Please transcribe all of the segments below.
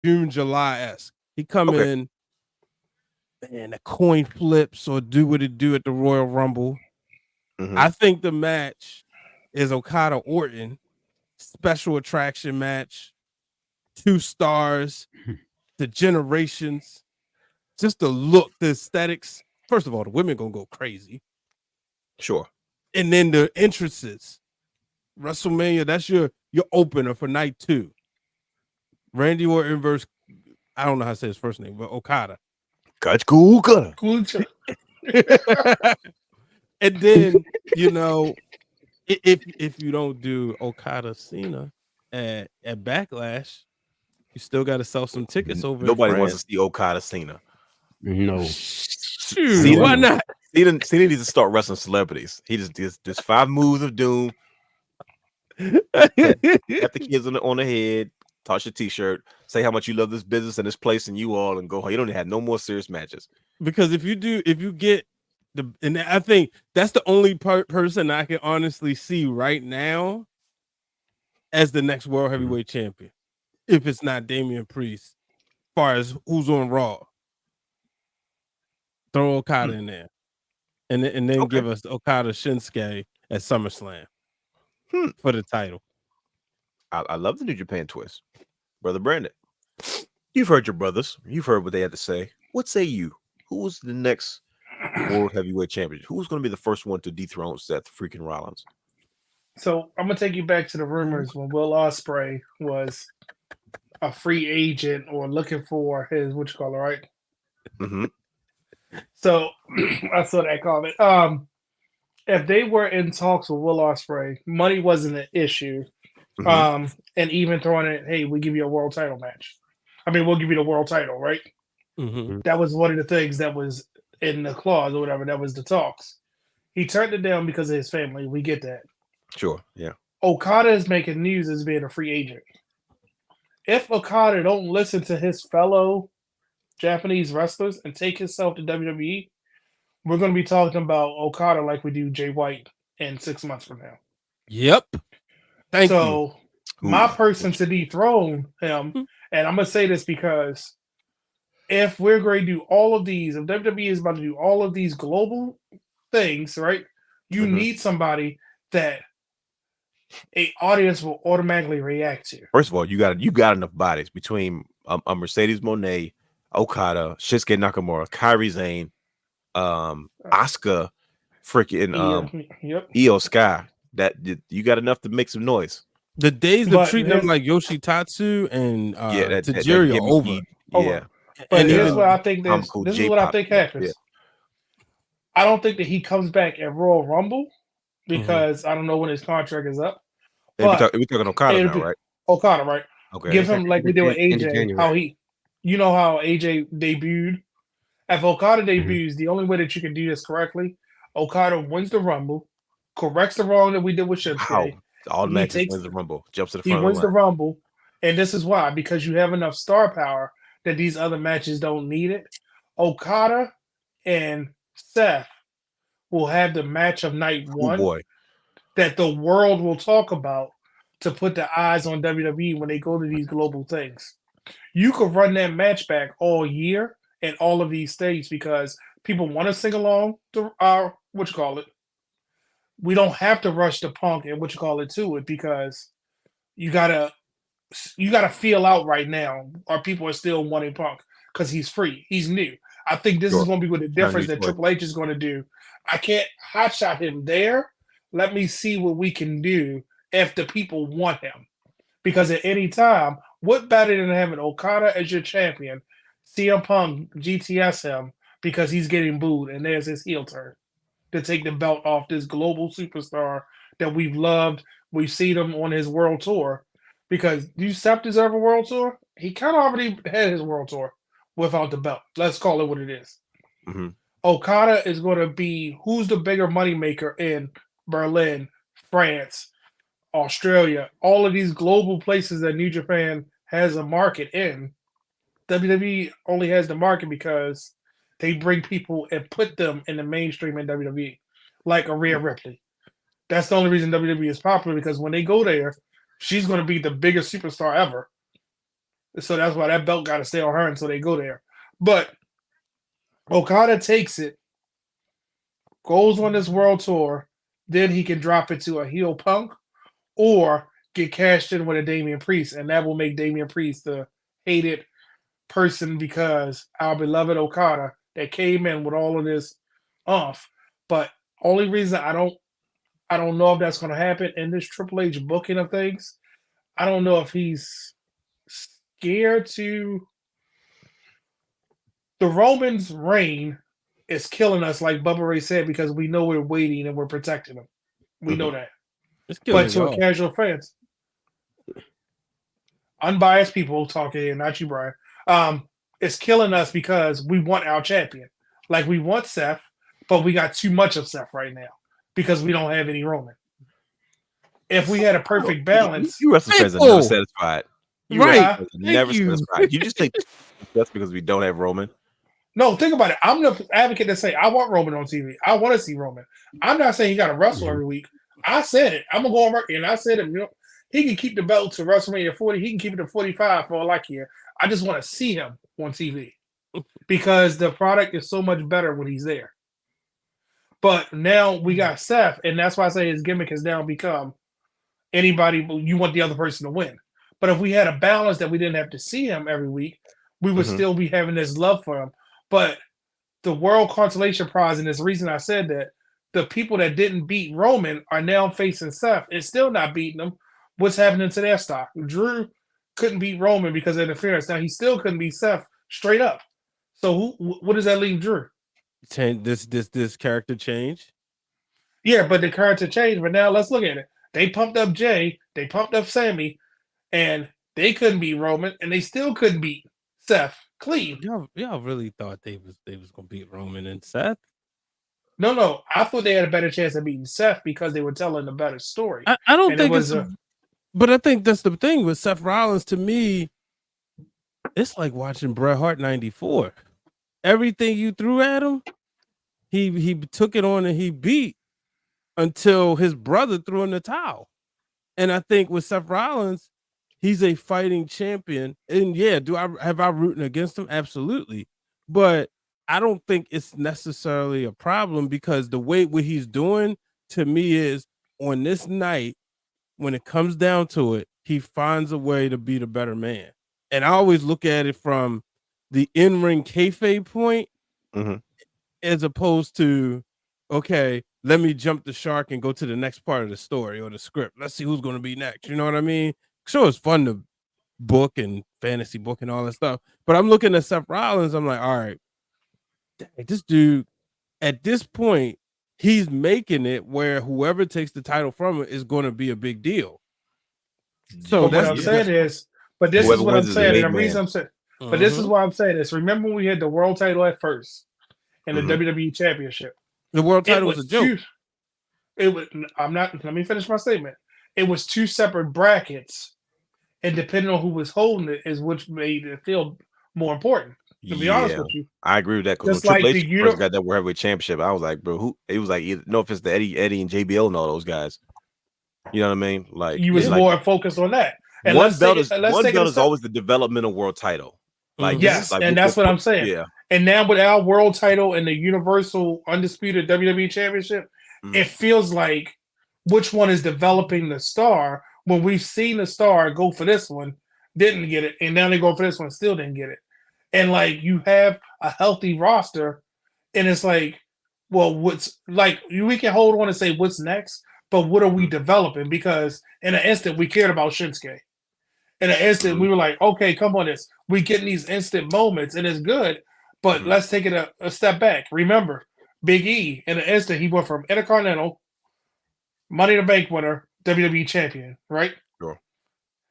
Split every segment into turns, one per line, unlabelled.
June, July-esque. He come
Okay.
in and the coin flips or do what it do at the Royal Rumble.
Mm-hmm.
I think the match is Okada Orton, special attraction match, 2 stars, the generations, just the look, the aesthetics. First of all, the women gonna go crazy.
Sure.
And then the entrances. WrestleMania, that's your opener for night 2. Randy Orton versus, I don't know how to say his first name, but Okada.
Gotcha.
And then, if you don't do Okada Cena at Backlash, you still got to sell some tickets over in
Nobody wants to
France.
see Okada Cena.
No.
Shoot, why not?
Cena needs to start wrestling celebrities. He just 5 moves of doom. Tap the kids on the head, toss your t-shirt, say how much you love this business and this place and you all, and go home. You don't have no more serious matches.
Because if you get and I think that's the only person I can honestly see right now as the next world heavyweight champion. If it's not Damian Priest, as far as who's on Raw, throw Okada in there, and then give us Okada Shinsuke at SummerSlam for the title.
I love the New Japan twist. Brother Brandon, you've heard your brothers. You've heard what they had to say. What say you? Who's the next world heavyweight champion? Who's going to be the first one to dethrone Seth freaking Rollins?
So I'm gonna take you back to the rumors when Will Ospreay was a free agent or looking for his right?
Mm-hmm.
So I saw that comment. If they were in talks with Will Ospreay, money wasn't an issue.
Mm-hmm.
And even throwing it, hey, we give you a world title match. I mean, we'll give you the world title, right?
Mm-hmm.
That was one of the things that was in the clause or whatever. That was the talks. He turned it down because of his family. We get that.
Sure, yeah.
Okada is making news as being a free agent. If Okada don't listen to his fellow Japanese wrestlers and take himself to WWE, we're going to be talking about Okada like we do Jay White in 6 months from now.
Yep. Thank you.
So my person to dethrone him, and I'm going to say this because if we're going to do all of these, if WWE is about to do all of these global things, right? You need somebody that a audience will automatically react to.
First of all, you got enough bodies between Mercedes Moné, Okada, Shinsuke Nakamura, Kairi Sane, Asuka, freaking Io Sky. That you got enough to make some noise.
The days of treating them like Yoshitatsu and Tajiri are over.
Yeah.
But here's what I think this is what I think happens.
Yeah.
I don't think that he comes back at Royal Rumble because I don't know when his contract is up.
But we're talking Okada now, right?
Okada, right?
Okay.
Give him like we did with AJ. How AJ debuted. If Okada debuts, the only way that you can do this correctly, Okada wins the Rumble, corrects the wrong that we did with Shinsuke.
Automatically wins the Rumble, jumps to the front.
He wins the Rumble, and this is why, because you have enough star power that these other matches don't need it. Okada and Seth will have the match of night one that the world will talk about to put the eyes on WWE when they go to these global things. You could run that match back all year in all of these states because people want to sing along to our we don't have to rush the Punk and to it because you gotta feel out right now. Or people are still wanting Punk because he's free, he's new. I think this is going to be what the difference that Triple H is going to do. I can't hotshot him there. Let me see what we can do if the people want him. Because at any time, what better than having Okada as your champion, CM Punk GTS him because he's getting booed and there's his heel turn to take the belt off this global superstar that we've loved. We've seen him on his world tour. Because do you Seth deserve a world tour? He kind of already had his world tour without the belt. Let's call it what it is.
Mm-hmm.
Okada is going to be who's the bigger moneymaker in Berlin, France, Australia, all of these global places that New Japan has a market in. WWE only has the market because they bring people and put them in the mainstream in WWE, like a Rhea Ripley. That's the only reason WWE is popular because when they go there, she's going to be the biggest superstar ever. So that's why that belt got to stay on her until they go there. But Okada takes it, goes on this world tour, then he can drop it to a heel Punk or get cashed in with a Damian Priest, and that will make Damian Priest the hated person because our beloved Okada that came in with all of this off. But only reason I don't know if that's going to happen in this Triple H booking of things. I don't know if he's scared to. The Romans' reign is killing us, like Bubba Ray said, because we know we're waiting and we're protecting them. We know that. But to a casual fans, unbiased people talking here, not you, Brian, it's killing us because we want our champion. Like we want Seth, but we got too much of Seth right now because we don't have any Roman. If we had a perfect balance,
you wrestling fans are never satisfied.
Right?
Never satisfied. You just think that's because we don't have Roman.
No, think about it. I'm the advocate that say I want Roman on TV. I want to see Roman. I'm not saying he got to wrestle every week. I said it. I'm gonna go on record, and I said it. You know, he can keep the belt to WrestleMania 40. He can keep it to 45 for all I care. I just want to see him on TV because the product is so much better when he's there. But now we got Seth, and that's why I say his gimmick has now become anybody. You want the other person to win. But if we had a balance that we didn't have to see him every week, we would still be having this love for him. But the World Consolation Prize, and this reason I said that, the people that didn't beat Roman are now facing Seth and still not beating them. What's happening to their stock? Drew couldn't beat Roman because of interference. Now he still couldn't beat Seth straight up. So what does that leave Drew?
This character change?
Yeah, but the character changed. But now let's look at it. They pumped up Jay, they pumped up Sammy, and they couldn't beat Roman, and they still couldn't beat Seth clean.
Y'all really thought they was gonna beat Roman and Seth?
No. I thought they had a better chance of beating Seth because they were telling a better story.
I don't think but I think that's the thing with Seth Rollins. To me, it's like watching Bret Hart '94. Everything you threw at him, he took it on and he beat until his brother threw in the towel. And I think with Seth Rollins, he's a fighting champion. And yeah, have I rooting against him? Absolutely. But I don't think it's necessarily a problem because the way what he's doing to me is on this night, when it comes down to it, he finds a way to be the better man. And I always look at it from the in-ring kayfabe point as opposed to, okay, let me jump the shark and go to the next part of the story or the script. Let's see who's going to be next. You know what I mean? Sure, it's fun to book and fantasy book and all that stuff. But I'm looking at Seth Rollins. I'm like, all right, this dude, at this point, he's making it where whoever takes the title from him is going to be a big deal. So
what I'm saying is, but this is what I'm saying, and the reason I'm saying, but this is why I'm saying this. Remember when we had the world title at first and the WWE Championship?
The world title was a joke.
Let me finish my statement. It was two separate brackets, and depending on who was holding it is which made it feel more important. To be honest with you,
I agree with that because when Triple H first got that World Heavyweight Championship, I was like, bro, who? It was like, no offense to Eddie and JBL and all those guys. You know what I mean? Like
you was more focused on that. And
one belt is always the developmental world title.
Like yes, and that's what I'm saying. Yeah. And now with our world title and the Universal Undisputed WWE Championship, it feels like which one is developing the star when we've seen the star go for this one, didn't get it, and now they go for this one, still didn't get it. And like you have a healthy roster, and it's like, well, what's like we can hold on and say what's next, but what are we developing? Because in an instant we cared about Shinsuke. In an instant we were like, okay, come on, this we getting these instant moments, and it's good. But let's take it a step back. Remember, Big E, in an instant, he went from Intercontinental, Money in the Bank winner, WWE champion, right?
Sure.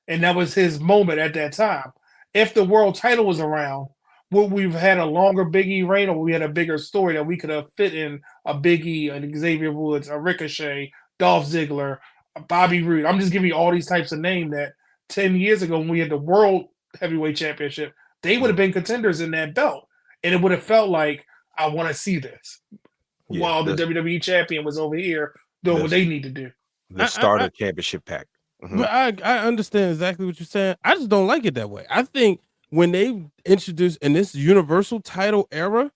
And that was his moment at that time. If the world title was around, would we've had a longer Big E reign, or we had a bigger story that we could have fit in a Big E, an Xavier Woods, a Ricochet, Dolph Ziggler, a Bobby Roode. I'm just giving you all these types of names that 10 years ago when we had the World Heavyweight Championship, they would have been contenders in that belt. And it would have felt like, I want to see this. While the WWE champion was over here doing what they need to do.
The starter championship pack.
But I understand exactly what you're saying. I just don't like it that way. I think when they introduced in this universal title era,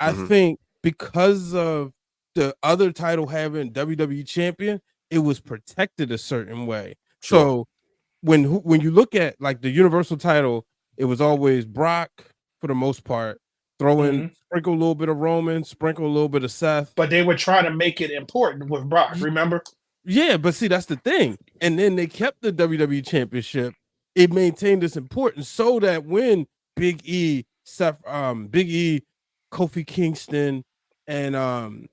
I think because of the other title having WWE champion, it was protected a certain way.
Sure.
So when you look at like the universal title, it was always Brock for the most part, sprinkle a little bit of Roman, sprinkle a little bit of Seth.
But they were trying to make it important with Brock, remember?
Yeah, but see, that's the thing. And then they kept the WWE championship. It maintained its importance so that when Big E, Kofi Kingston, and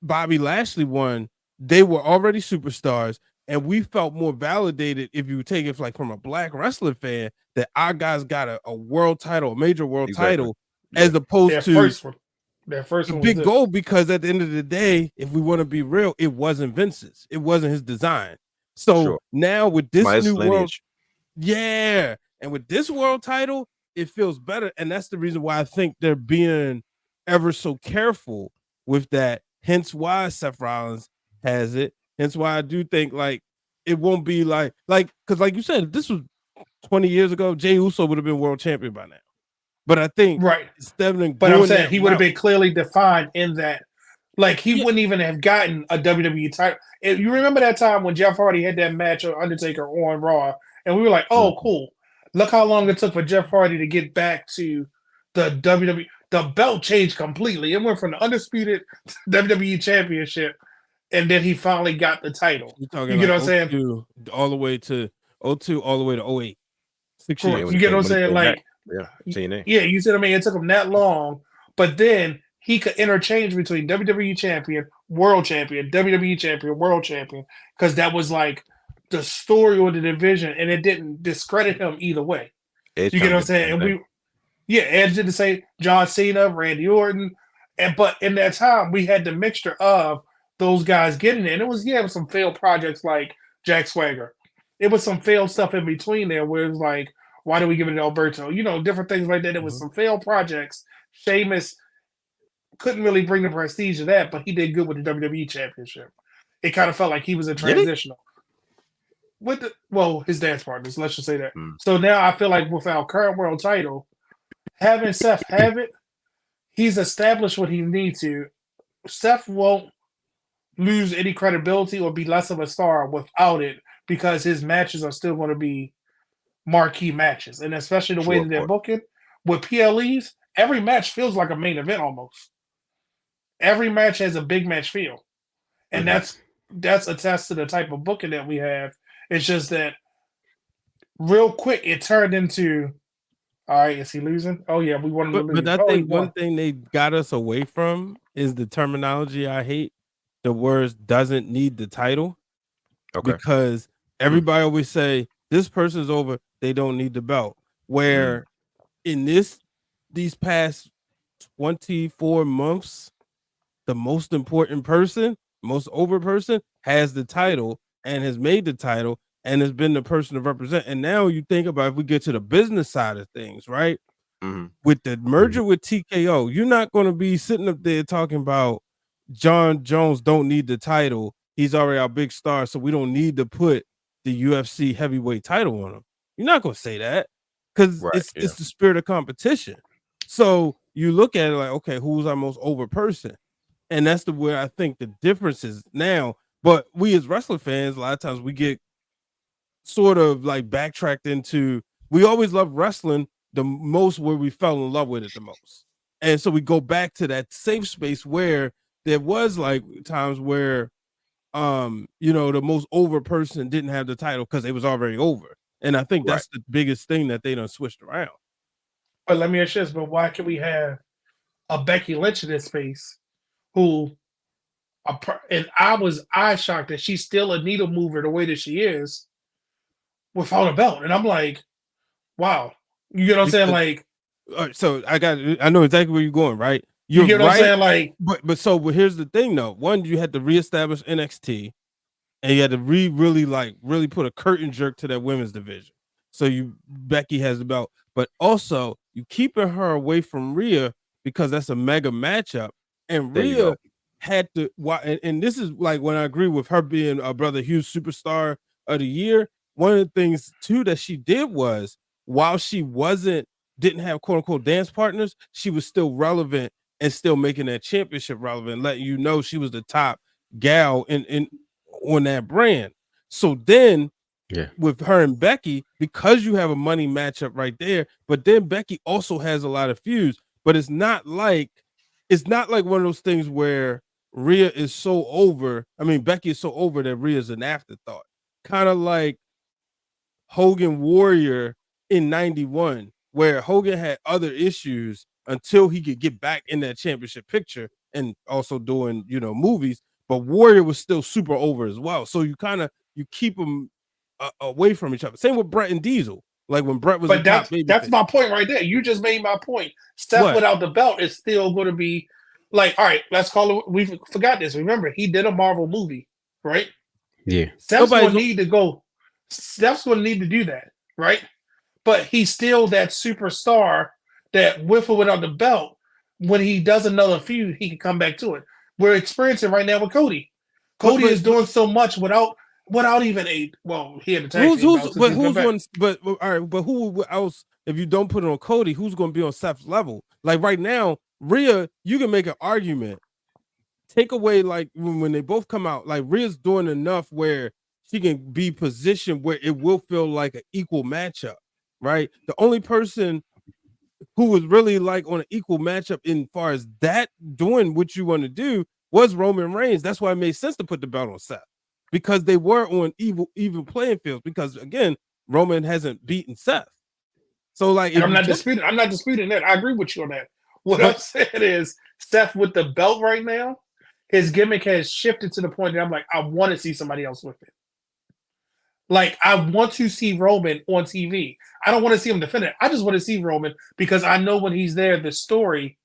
Bobby Lashley won, they were already superstars. And we felt more validated if you take it like from a black wrestling fan that our guys got a world title, a major world title, as opposed to
their first
the
one
big goal. Because at the end of the day, if we want to be real, it wasn't Vince's. It wasn't his design. So now with this new world, and with this world title, it feels better. And that's the reason why I think they're being ever so careful with that. Hence why Seth Rollins has it. Hence why I do think like it won't be like because like you said, if this was 20 years ago, Jey Uso would have been world champion by now. But I think instead of
but I'm saying he would have been clearly defined in that. Like he wouldn't even have gotten a WWE title. If you remember that time when Jeff Hardy had that match with Undertaker on Raw, and we were like, "Oh, cool! Look how long it took for Jeff Hardy to get back to the WWE." The belt changed completely. It went from the undisputed WWE Championship, and then he finally got the title.
You get what I'm saying? All the way to 02, all the way to 08. 6 years.
You get what I'm saying? Like, you see what I mean? It took him that long, but then he could interchange between WWE Champion, World Champion, WWE Champion, World Champion, because that was like the story of the division, and it didn't discredit him either way. You get what I'm saying? And Edge did the same. John Cena, Randy Orton, but in that time we had the mixture of those guys getting it. And it was some failed projects like Jack Swagger. It was some failed stuff in between there where it was like, why do we give it to Alberto? Different things like that. It was some failed projects. Sheamus couldn't really bring the prestige of that, but he did good with the WWE Championship. It kind of felt like he was a transitional. His dance partners, let's just say that. So now I feel like with our current world title, having Seth have it, he's established what he needs to. Seth won't lose any credibility or be less of a star without it because his matches are still going to be marquee matches. And especially the way that they're booking with PLEs, every match feels like a main event almost. Every match has a big match feel. And that's attached to the type of booking that we have. It's just that real quick it turned into, all right, is he losing? Oh yeah, we want him to lose.
But I think one thing they got us away from is the terminology I hate. The words "doesn't need the title," because everybody always say this person's over, they don't need the belt. Where in these past 24 months, the most important person, most over person, has the title and has made the title and has been the person to represent. And now you think about if we get to the business side of things, right? With the merger with TKO, you're not going to be sitting up there talking about John Jones don't need the title. He's already our big star, so we don't need to put the UFC heavyweight title on him. You're not going to say that because it's the spirit of competition. So you look at it like, okay, who's our most over person? And that's where I think the difference is now. But we as wrestling fans, a lot of times we get sort of like backtracked into, we always love wrestling the most where we fell in love with it the most. And so we go back to that safe space where there was like times where, the most over person didn't have the title because it was already over. And I think that's the biggest thing that they done switched around.
But let me ask you this, but why can we have a Becky Lynch in this space who, and I shocked that she's still a needle mover the way that she is without a belt. And I'm like, wow. You get what I'm saying? Like,
so I know exactly where you're going, right?
You get what I'm saying? Like,
but here's the thing though. One, you had to reestablish NXT, and you had to really put a curtain jerk to that women's division. So Becky has the belt, but also you keeping her away from Rhea because that's a mega matchup, and Rhea had to. And this is like when I agree with her being a brother huge superstar of the year, one of the things too that she did was while she didn't have quote unquote dance partners, she was still relevant and still making that championship relevant, letting you know she was the top gal in on that brand. So then with her and Becky, because you have a money matchup right there, but then Becky also has a lot of feuds, but it's not like one of those things where Rhea is so over. I mean, Becky is so over that Rhea's an afterthought. Kind of like Hogan Warrior in 91, where Hogan had other issues until he could get back in that championship picture and also doing, movies, but Warrior was still super over as well. So you keep them away from each other. Same with Brett and Diesel. Like when Brett was the top baby.
That's my point right there. You just made my point. Steph without the belt is still going to be like, all right, let's call it. We forgot this. Remember, he did a Marvel movie, right?
Yeah.
Steph's going to need to go. Steph's going to need to do that, right? But he's still that superstar that with or without the belt, when he does another feud, he can come back to it. We're experiencing right now with Cody. Cody is doing so much without even he had the tag
who else, if you don't put it on Cody, who's going to be on Seth's level? Like right now, Rhea, you can make an argument. Take away like when they both come out, like Rhea's doing enough where she can be positioned where it will feel like an equal matchup, right? The only person who was really like on an equal matchup in far as that doing what you want to do was Roman Reigns. That's why it made sense to put the belt on Seth, because they were on even playing fields. Because again, Roman hasn't beaten Seth. So like,
I'm not disputing that. I agree with you on that. What I'm saying is Seth with the belt right now, his gimmick has shifted to the point that I'm like, I want to see somebody else with it. Like, I want to see Roman on TV. I don't want to see him defend it. I just want to see Roman because I know when he's there, the story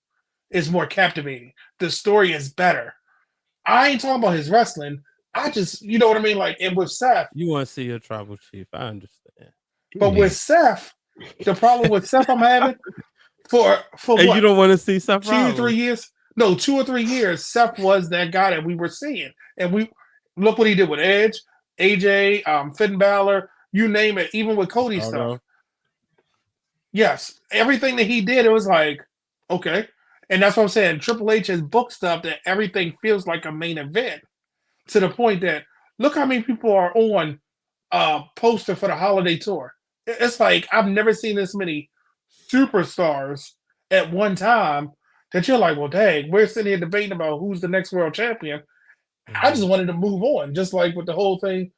is more captivating. The story is better. I ain't talking about his wrestling. I just, you know what I mean? Like, and with Seth.
You want to see your tribal chief. I understand.
But with Seth, the problem with Seth I'm having for
what? You don't want to see Seth
2 or 3 years? No, 2 or 3 years, Seth was that guy that we were seeing. And we look what he did with Edge, AJ, Finn Balor, you name it, even with Cody stuff. Yes, everything that he did, it was like, okay. And that's what I'm saying. Triple H has booked stuff that everything feels like a main event to the point that look how many people are on poster for the holiday tour. It's like I've never seen this many superstars at one time that you're like, well, dang, we're sitting here debating about who's the next world champion. I just wanted to move on, just like with the whole thing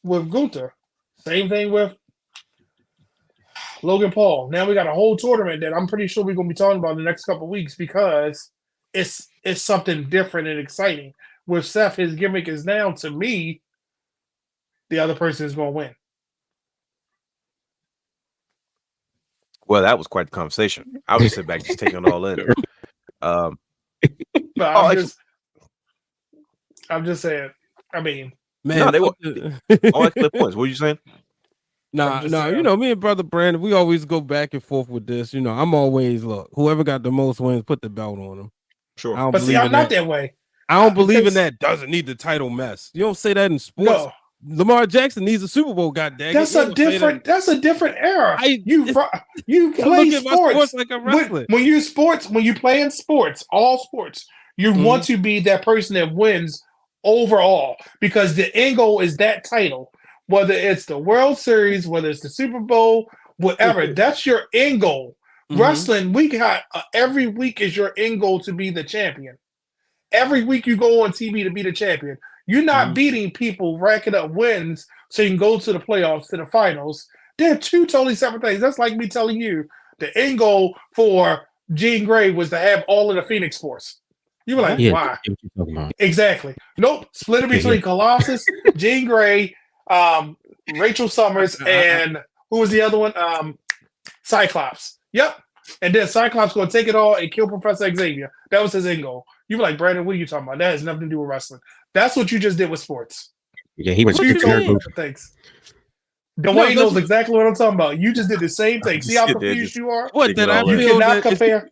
with Gunther. Same thing with Logan Paul. Now we got a whole tournament that I'm pretty sure we're going to be talking about in the next couple of weeks because it's something different and exciting. With Seth, his gimmick is now, to me, the other person is going to win.
Well, that was quite the conversation. I was just sitting back, just taking it all in.
I'm just saying. I mean,
man,
no, they were all excellent points. What were you saying?
No, me and brother Brandon, we always go back and forth with this. I'm always whoever got the most wins, put the belt on them.
Sure,
but see, I'm not that way.
I don't believe in that. Doesn't need the title mess. You don't say that in sports.
No.
Lamar Jackson needs a Super Bowl. Goddamn,
that's a different era. You play sports
like a wrestler.
When you play in sports, all sports, you want to be that person that wins overall because the end goal is that title. Whether it's the World Series, whether it's the Super Bowl, whatever, that's your end goal. Wrestling, we got every week is your end goal to be the champion. Every week you go on TV to be the champion. You're not beating people, racking up wins so you can go to the playoffs, to the finals. They're two totally separate things. That's like me telling you the end goal for Jean Grey was to have all of the Phoenix Force. You were like, why? Exactly. Nope. Split it between Colossus, Jean Grey, Rachel Summers, and who was the other one? Cyclops. Yep. And then Cyclops going to take it all and kill Professor Xavier. That was his end goal. You were like, Brandon, what are you talking about? That has nothing to do with wrestling. That's what you just did with sports.
Yeah, he went
to things. Dwayne knows exactly what I'm talking about. You just did the same thing. See how confused you are?
What did I
You cannot compare.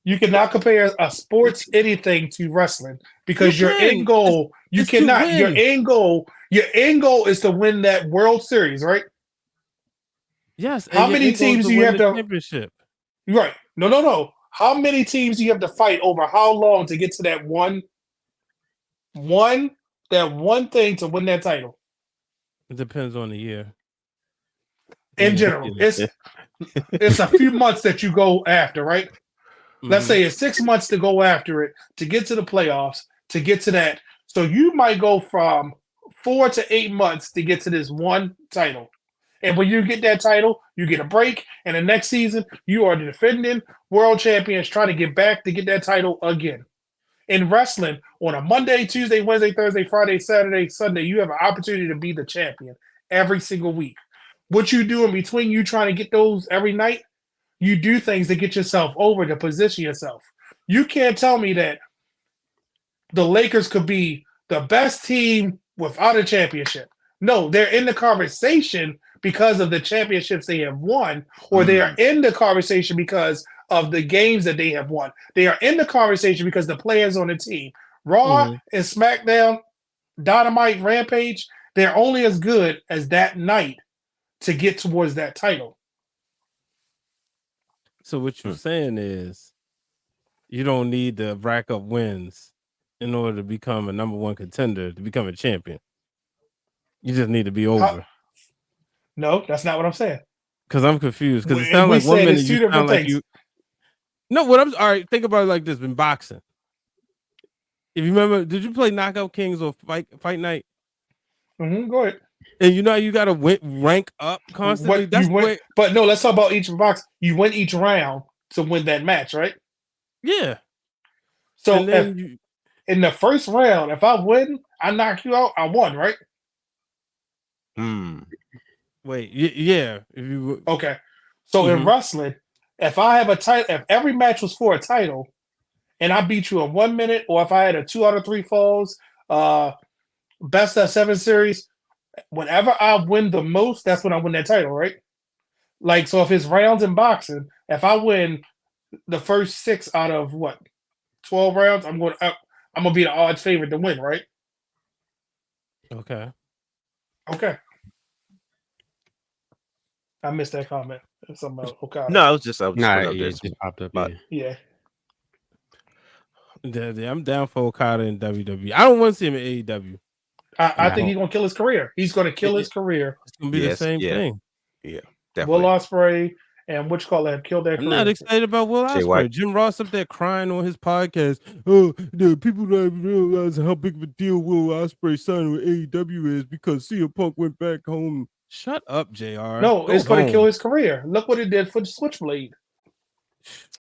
You cannot compare a sports anything to wrestling because your end goal, you cannot. Your end goal is to win that World Series, right?
Yes.
How many teams do you have to
championship?
Right. No. How many teams do you have to fight over how long to get to that one thing to win that title?
It depends on the year.
In general, it's a few months that you go after, right? Let's say it's 6 months to go after it, to get to the playoffs, to get to that. So you might go from 4 to 8 months to get to this one title. And when you get that title, you get a break. And the next season, you are the defending world champions trying to get back to get that title again. In wrestling, on a Monday, Tuesday, Wednesday, Thursday, Friday, Saturday, Sunday, you have an opportunity to be the champion every single week. What you do in between you trying to get those every night, you do things to get yourself over, to position yourself. You can't tell me that the Lakers could be the best team without a championship. No, they're in the conversation because of the championships they have won, or they are in the conversation because of the games that they have won. They are in the conversation because the players on the team. Raw and SmackDown, Dynamite, Rampage, they're only as good as that night to get towards that title.
So what you're saying is you don't need to rack up wins in order to become a number one contender, to become a champion. You just need to be over.
No, that's not what I'm saying.
Because I'm confused. Because it sounds like 1 minute you sound like you. No, all right. Think about it like this: in boxing, if you remember, did you play Knockout Kings or Fight Night?
Go ahead.
And you know you got to rank up constantly.
But no, let's talk about each box. You win each round to win that match, right?
Yeah.
So in the first round, if I win, I knock you out. I won, right?
Wait, yeah.
Okay. So in wrestling, if I have a title, if every match was for a title, and I beat you in 1 minute, or if I had a 2 out of 3 falls, best of 7 series, whenever I win the most, that's when I win that title, right? Like, so if it's rounds in boxing, if I win the first 6 out of 12 rounds, I'm gonna be the odds favorite to win, right?
Okay. I
missed that comment.
Okay. No, I was just
popped up.
Yeah.
I'm down for Okada in WWE. I don't want to see him in AEW.
I think he's gonna kill his career. He's gonna kill his career.
It's gonna be the same thing.
Yeah, definitely.
Will Ospreay and have killed their career.
I'm not excited about Will Ospreay. Jim Ross up there crying on his podcast. Oh, the people don't realize how big of a deal Will Ospreay signing with AEW is because CM Punk went back home. Shut up, JR.
No, it's going to kill his career. Look what it did for the Switchblade.